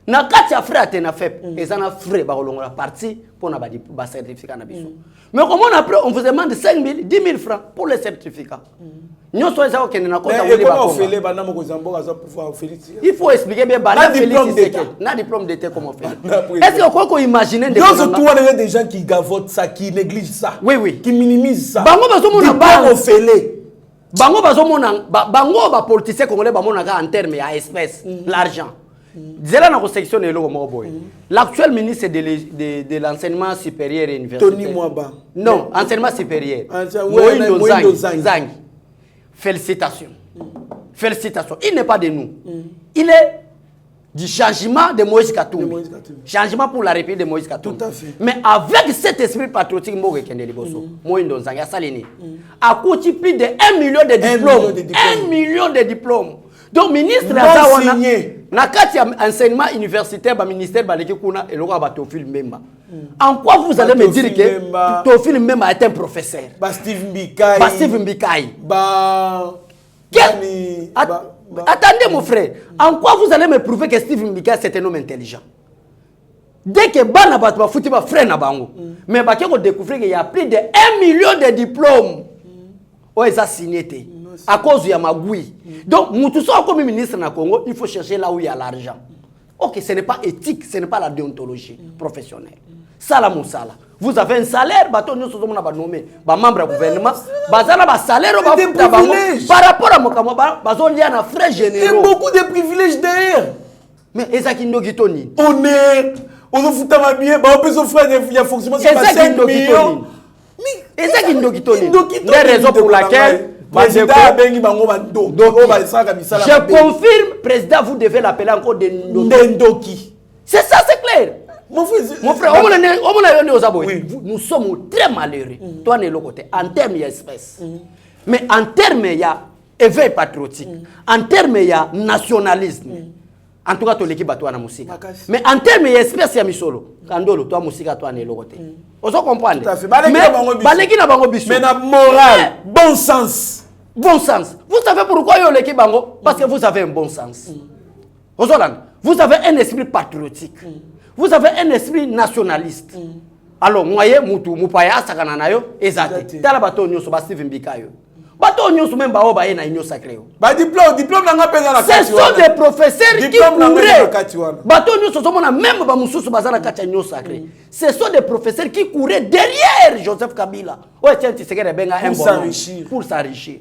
Na kati ya frère tenafep et ça na frère ba longo la partie pour na ba certificat na biso. Mais comment après on vous demande 5 000 10 000 francs pour le certificat. Nous sommes ça OK na compte il faut expliquer bien bana na diplôme d'état comment faire. Est-ce que quoi imaginer des des gens qui gavotent ça qui négligent ça. Oui oui, qui minimisent ça. Bango bazomona ba ofélé. Bango bazomona bango ba politicien congolais ba mona en terme à espèce l'argent. L'actuel ministre de l'enseignement supérieur et universitaire. Tony Mwaba. Non, enseignement supérieur. Moïndo Zangi. Félicitations. Félicitations. Il n'est pas de nous. Il est du changement de Moïse Katumbi. Changement pour la République de Moïse Katumbi. Tout à fait. Mais avec cet esprit patriotique, Moïndo Zangi a saliné. A coûté plus de 1 million de diplômes. 1 million de diplômes. Donc, ministre na kati ya enseignement universitaire ba ministère baleki kuna eloko ba Théophile Mbemba. En quoi vous allez me dire que Théophile Mbemba est un professeur? Ba Steve Mbikai. Ba Steve Mbikai. Attendez mon frère. En quoi vous allez me prouver que Steve Mbikai c'est un homme intelligent? Dès que bana batba fouti ba frère na bango. Mais ba keko découvrir qu'il y a plus de 1 million de diplômes. Oh, ils ont signé à cause de Magui. Donc, nous tous comme ministre na Congo, il faut chercher là où il y a l'argent. Ok, ce n'est pas éthique, ce n'est pas la déontologie professionnelle. Sala Moussala. Vous avez un salaire, bateau nous sommes nommé, membre du gouvernement, bazala ba salaire par rapport à Mokamo, bazon lié à frais généraux. Beaucoup de privilèges derrière. Mais ezaki ndogitoni. Honnête, on nous fout à bien, on peut s'offrir des fonctionnements sur 5 millions. Mais ezaki ndogitoni. Les raisons pour laquelle je confirme, président, vous devez l'appeler encore de Ndoki. C'est ça, c'est clair. Mon frère, nous sommes très malheureux. Toi, en termes d'espèce. Mais en termes d'éveil patriotique, en termes de nationalisme, en tout cas, tu l'équipe à toi, musique. Mais en termes d'espèce, il y a Misolo. Kandolo, toi, musique à toi, Nélogote. On se comprend. Mais la morale, bon sens. Bon sens. Vous savez pourquoi il y a l'équipe Bango? Parce que vous avez un bon sens. Vous avez un esprit patriotique. Vous avez un esprit nationaliste. Alors, moi, Moupaya, Sakananayo, Ezate. Tala bato nyoso ba Steve Mbikayo. Bato nyoso même ba oba na nyoso sacré. Ba diplôme na ngapé na la ce sont des professeurs qui couraient. Bato nyoso somona même ba mususu bazana kacha nyoso sacré. Ce sont des professeurs qui couraient derrière Joseph Kabila. Ouais, tiens, tu sais que benga un bon pour s'enrichir.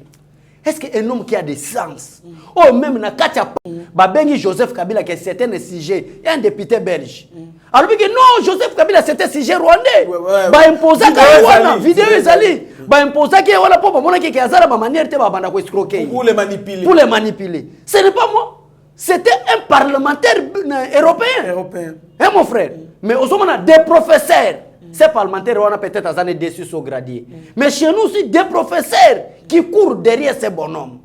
Est-ce qu'un homme qui a des sens, oh même na kacha babengi Joseph Kabila qui c'est un sujet, un député belge. Alors que non, Joseph Kabila c'était un sujet rwandais. Ba imposer Kawana, vidéo ezali. Ba imposer qui wala papa mona qui azala ba manière te ba banda ko escroquer. Pour les manipuler. Pour les manipuler. Ce n'est pas moi. C'était un parlementaire européen. Hein mon frère. Mais au moment des professeurs. Ces parlementaires on a peut-être à années dessus sont gradés. Mais chez nous aussi des professeurs qui courent derrière ces bonhommes.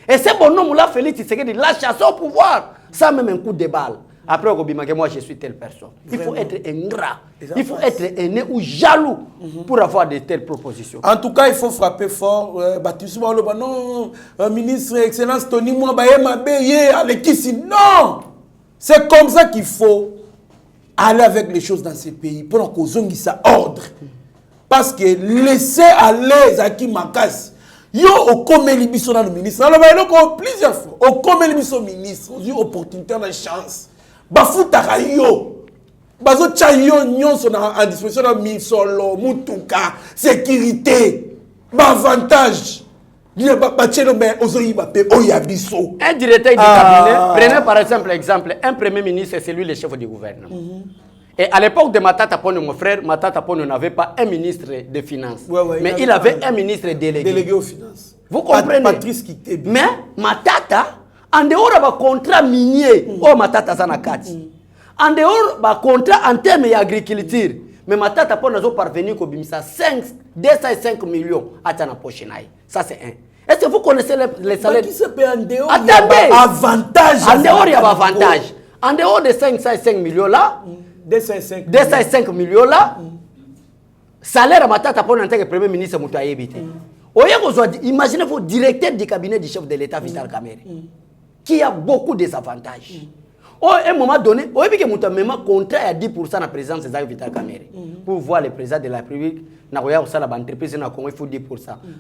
Et ces bonhommes là Félix Tshisekedi l'a chassé au pouvoir sans même un coup de balle. Après on dit que moi je suis telle personne. Il faut être ingrat. Il faut être aîné ou jaloux pour avoir de telles propositions. En tout cas, il faut frapper fort. Non, ministre Excellence Tony Mwamba non, c'est comme ça qu'il faut aller avec les choses dans ces pays pour qu'on ait ça ordre. Parce que laisser aller Zaki Makas, yo au comme libiso dans le ministre. Alors il plusieurs fois. Au comme libiso ministre, on dit opportunité de chance. Bafuta yo. Bazo chayo nyonso na à disposition de misolo, mutuka, sécurité, avantage. Un directeur du cabinet, prenez par exemple, un premier ministre, c'est lui le chef du gouvernement. Et à l'époque de Matata Ponyo, mon frère, Matata Ponyo n'avait pas un ministre des Finances. Mais il avait un ministre délégué. Délégué aux Finances. Vous comprenez? Patrice Kité. Mais Matata, en dehors d'un contrat minier, oh Matata Zanakati. En dehors d'un contrat en termes d'agriculture, mais Matata Ponyo parvenu à 205 millions à la prochaine année. Ça c'est un. Est-ce que vous connaissez les salaires? Qui se paie en dehors? Attendez! Avantage. En dehors, il y a un avantage. En dehors de 505 millions là, 205 millions là, salaire à Matata Ponyo en tant que premier ministre Moutaye Bité. Imaginez-vous, directeur du cabinet du chef de l'État, Vital Kamerhe, qui a beaucoup de désavantages. À un moment donné, on a un contrat à 10% de la présidence de Vital Kamerhe. Pour voir le président de la République, il y a une Congo, il faut 10%.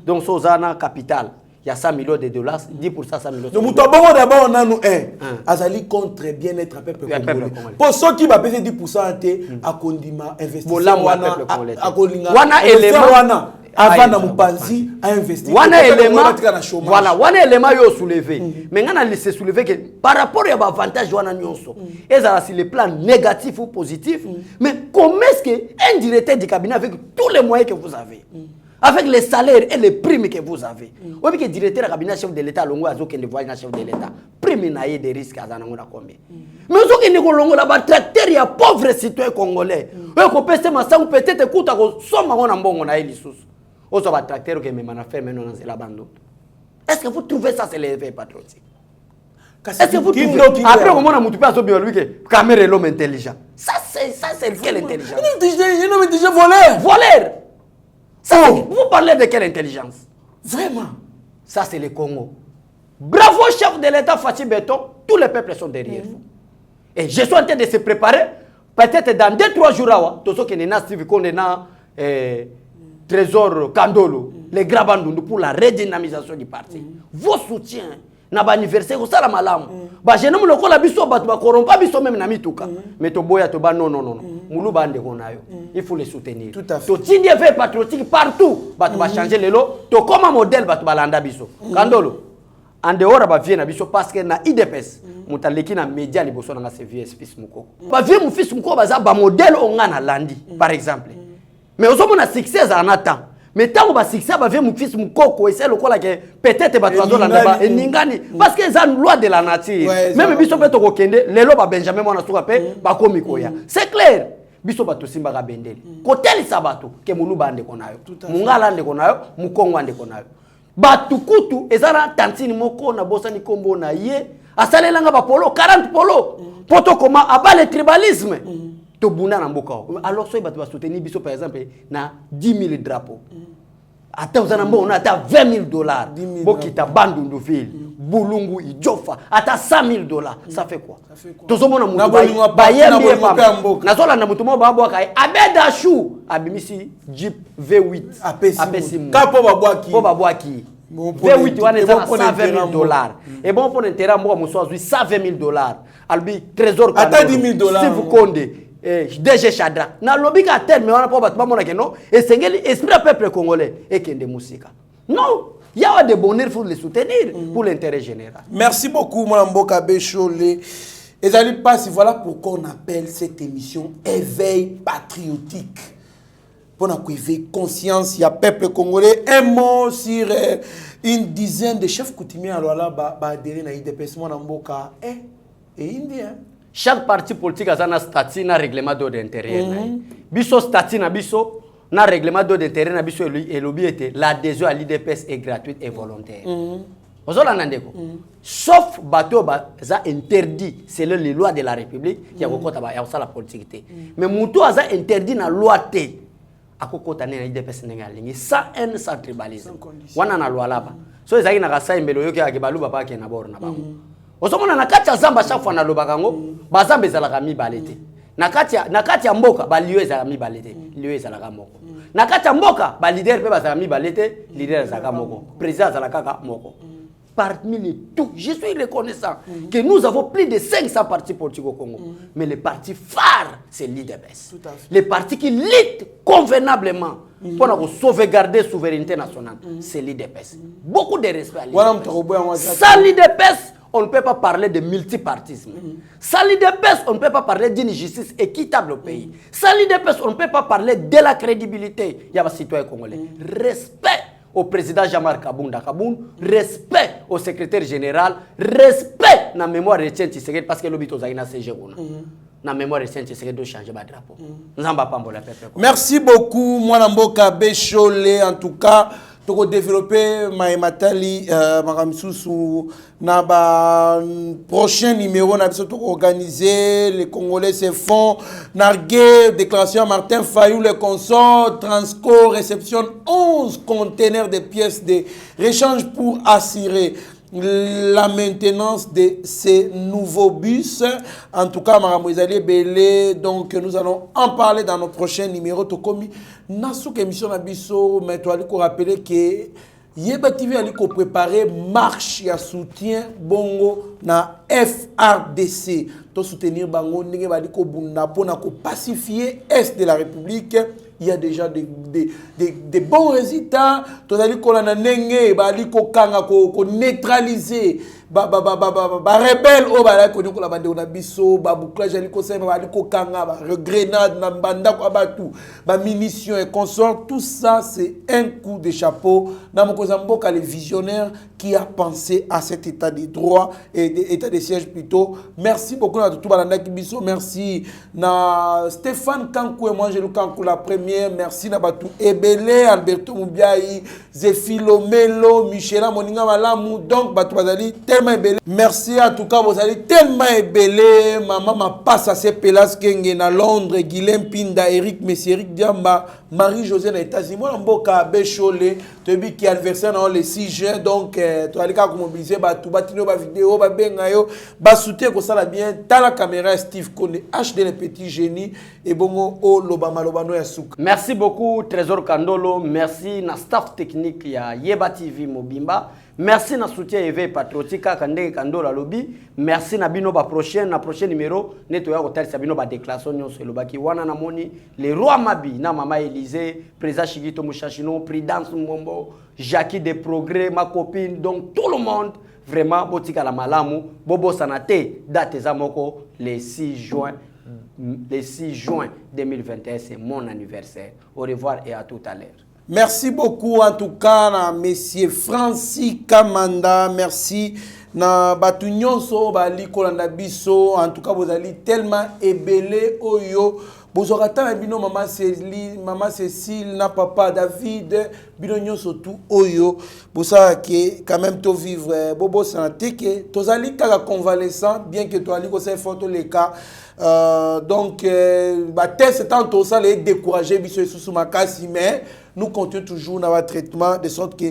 Donc, si on a un capital, il y a 100 millions de dollars, 10%, 100 millions de dollars. Donc, d'abord, on a nous un. Azali contre bien-être à peuple congolais. Pour ceux qui va payer 10%, à Kondima, investissement. Wana élément. Avant na mupanzi à investir. Wana élément yo soulevé. Mais on a laissé soulever que par rapport à l'avantage wana nyonso, et ça sur le plan négatif ou positif, mais comment est-ce qu'un directeur du cabinet avec tous les moyens que vous avez, avec les salaires et les primes que vous avez, ou bien que directeur du cabinet chef de l'État longo azo que ne voyage chef de l'État, prime na des risques à zanango combien. Mais ozo que ne longo la ba tracteur ya pauvre citoyen congolais. Ou ko pese masangu peut-être écoute ko soma ngona mbongo na elisusu. Est-ce que vous trouvez ça c'est l'éveil patriotique? Est-ce que vous trouvez après comment on a monté à ce lui que caméra est l'homme intelligent. Ça c'est quelle intelligence? Un homme intelligent voleur. Voleur. Ça, vous parlez de quelle intelligence? Vraiment. Ça c'est le Congo. Bravo chef de l'État Fachi Beton, tous les peuples sont derrière vous. Et je suis en train de se préparer. Peut-être dans 2-3 jours, tous ceux qui sont Trésor Kandolo, les Grabandundu pour la redynamisation du parti. Vos soutiens, n'aba anniversaire, ça la malam. Bah je n'aime le col à biso, bah tu vas corrompre biso même namituka. Mais to boya to ba non. Moulou bande konayo. Il faut les soutenir. Tout à fait. To tindi fait patriotique partout. Bah tu vas changer les lots. To comme un modèle, bah tu vas landa biso. Kandolo. En dehors ba vie na biso parce que na IDPS mutaleki na média liboso na se vie fils mukoko ba vie mon fils mukoko baza ba modèle onga na landi par exemple mais ozo mona succès en attend mais tant ba succès ba vie mon fils mukoko et c'est le kola que peut-être ba tozo landa ba eningani parce que ça loi de la nature même biso peto ko kende lelo ba Benjamin mona suka pe ba komiko ya c'est clair biso bato simba ka bendeli kotel sabato ke mulu bande konayo mungala ande konayo mukongo ande konayo batukutu ezara tantini moko na bosani kombo na ye asalelanga ba polo 40 polo poto comment abat le tribalisme to buna na mboka alors so batu ba soutenir biso par exemple na 10 000 drapeaux ata uzana mbo na ata $20,000 bokita bandundu ville bulungu ijofa ata $100,000 ça fait quoi tozomona mutu ba yembi pa nazola na mutu mo ba bwa kai abeda chou abimisi Jeep V8 apesi kapo ba bwaki V8 wana eza $120,000 et bon pour intérêt mo musozwi $120,000 albi trésor ata $10,000 si vous condé DG Chadra na lobby ka terme wana po batuma mona keno esengeli esprit peuple congolais et kende musika non il y a des bonheurs pour les soutenir pour l'intérêt général. Merci beaucoup Mboka Bécholé. Et allez passer, voilà pourquoi on appelle cette émission éveil patriotique. Pour qu'on éveille conscience, il y a peuple congolais, un mot sur une dizaine de chefs coutumiers alors là ba adhérer à IDPS Mboka et indien. Chaque parti politique a un statut na règlement d'ordre intérieur. Biso statut na biso na règlement d'ordre intérieur na biso et lobby était l'adhésion à l'IDPS est gratuite et volontaire. Sauf bateau ça interdit selon les lois de la République, il y a ça la politique. Mais muto ça interdit na loi té. Akokota na IDPS nengalingi sans haine sans tribalisme. Wana na loi là ba. So ezaki na kasa imbelo yoke akibalu baba ke na bor na bango. Osomona na kati ya zamba chaque fois na lobaka ngo bazamba ezalaka mibalete. Na kati ya mboka ba lieu ezalaka mibalete. Lieu ezalaka moko. Na kati ya mboka ba leader pe bazalaka mibalete, leader ezalaka moko. Président ezalaka moko. Parmi les tout, je suis reconnaissant que nous avons plus de 500 partis politiques au Congo. Mais le parti phare, c'est l'IDPS. Les partis qui luttent convenablement pour sauvegarder la souveraineté nationale, c'est l'IDPS. Beaucoup de respect à l'IDPS. Sans l'IDPS, on ne peut pas parler de multipartisme. Sans l'IDPS, on ne peut pas parler d'une justice équitable au pays. Sans l'IDPS, on ne peut pas parler de la crédibilité. Il y a un citoyen congolais. Respect au président Jean-Marc Kabunda Kaboun, respect au secrétaire général, respect dans la mémoire de Tshisekedi parce que l'obito zaina CG dans la mémoire de Tshisekedi doit changer de drapeau. Merci beaucoup Mboka Bécholé. En tout cas, pour développer Maïmatali Maramsusu na ba prochain numéro na biso organiser les Congolais se font narguer déclaration à Martin Fayou le consort Transco réceptionne 11 conteneurs de pièces de rechange pour assurer la maintenance de ces nouveaux bus. En tout cas, Maramouizali Belé, donc nous allons en parler dans nos prochains numéros. Tokomi, Nasouk émission Nabiso, mais tu as rappeler que Yeba TV a préparé marche et soutien bongo na FRDC. To soutenir bango ndenge bali ko bunda pona ko pacifier est de la République. Il y a déjà des bons résultats. To dali ko na ndenge bali ko kanga ko neutraliser ba rebelle o bala ko nyokola bande na biso ba bouclage ali ko sema bali ko kanga ba grenade na banda ko abatu ba munitions et consorts. Tout ça c'est un coup de chapeau na Mboka le visionnaire qui a pensé à cet état de droit et état de siège plutôt. Merci beaucoup à tout balanda kibiso. Merci na Stéphane Kankou et moi je le Kankou la première. Merci na batu Ebele Alberto Moubiaï Zefilo Melo Michela Moninga Malamu donc batu bazali tellement ébélé. Merci en tout cas, vous allez tellement ébélé. Maman m'a passé à ces pélas Kenge na Londres, Guilhem Pinda, Eric Messi, Eric Diamba, Marie-Josée dans les États-Unis. Moi, je suis à Bécholé, tu as vu qui est anniversaire dans le 6 juin. Donc, tu as mobiliser, tu as vidéo, tu as soutenir que ça va bien. Tu as la caméra Steve Kone, HD les petits génies et bon, oh, Lobama Lobano Yasuka. Merci beaucoup, Trésor Kandolo. Merci na staff technique ya Yeba TV Mobimba. Merci na soutien éveil patriotique Kandé Kandola Lobby. Merci na bino ba prochain numéro neto ya hotel sabino ba déclaration nyonso lobaki wana na moni le roi Mabi na mama Élysée, président Chigito Mouchachino, Prudence Mombo, Jackie de Progrès, ma copine, donc tout le monde vraiment botika la malamu bobo sanate date za moko le 6 juin 2021, c'est mon anniversaire. Au revoir et à tout à l'heure. Merci beaucoup en tout cas à monsieur Francis Kamanda. Merci na batu nyonso bali kolanda biso. En tout cas vous allez tellement ébélé oyo. Bozorata bino maman Cécile, na papa David, bino nyonso tout oyo. Bosa que quand même to vivre bobo santé que tozali kaka convalescent bien que to ali ko se photo les cas. Donc test tant ça les décourager biso sous makasi mais nous continuons toujours dans le traitement de sorte que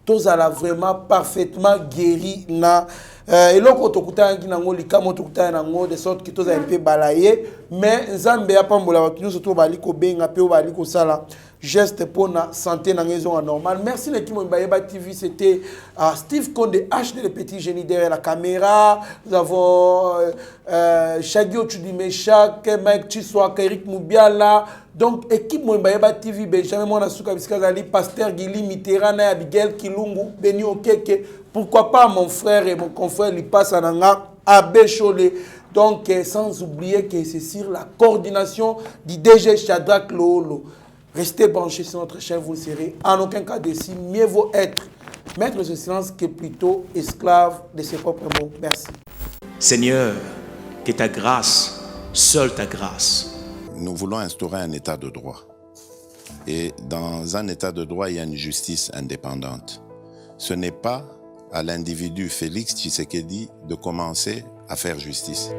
tous allons vraiment parfaitement guéri na et là quand on a de sorte que tous un peu balayé mais Nzambe a pas mbola nous surtout bali ko benga pe bali ko sala geste pour la santé dans raison normale. Merci l'équipe Mbayeba TV, c'était Steve Konde HD le petit génie derrière la caméra. Nous avons Shaggy Ochudimeshak, Mike Chiswaka, Eric Moubiala. Donc équipe Mbayeba TV, Benjamin Monasuka Biskazali, Pasteur Guili Mitterrand, Abigail Kilungu, Beni Okeke. Pourquoi pas mon frère et mon confrère Lipas Ananga, Abbé Cholé. Donc sans oublier que c'est sur la coordination du DG Shadrach Lolo. Restez branchés sur notre chaîne, vous le serez en aucun cas déçus. Mieux vaut être maître de ce silence que plutôt esclave de ses propres mots. Merci. Seigneur, que ta grâce, seule ta grâce. Nous voulons instaurer un état de droit. Et dans un état de droit, il y a une justice indépendante. Ce n'est pas à l'individu Félix Tshisekedi de commencer à faire justice.